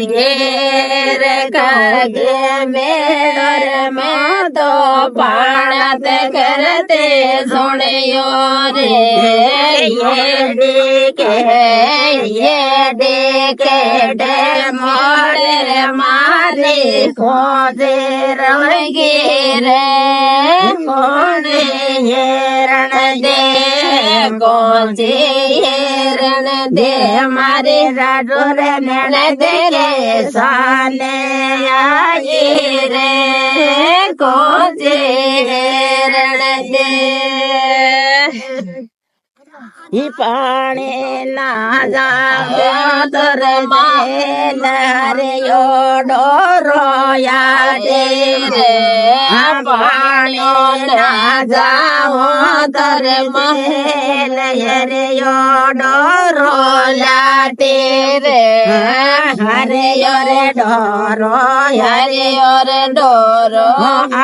घेर कागे मेर में तो पाणत करते सुनियो रे ये देखे मोरे मारे खोजे रंगे रे कोने हेरण दे कोजे हेरण दे मारे राडोर नैन दे रे साले आई रे कोजे हेरण दे पानी ना जाओ तोर मेल रे यो डोरो यादे रे पानी ना जाओ तोर मेल रे यो डोरो लाटे रे हरे यो रे डोरो हरे यो रे डोरो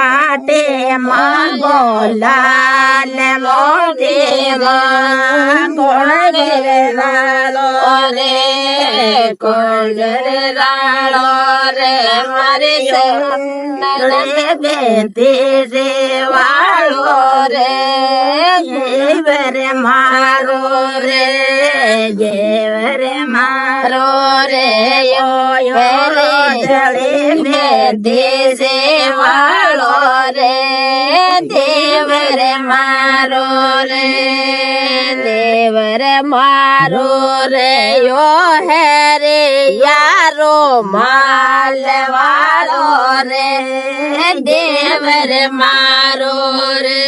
आटे मां बोलाल मोदे कोण रालो रे मारे संदन बेते रे वालो रे जेवर मारो रे जेवर मारो रे यो यो जड़े बेते से वालो रे देवर मारो रे देवर मारो रे यो है रे यारो माल वालो रे देवर मारो रे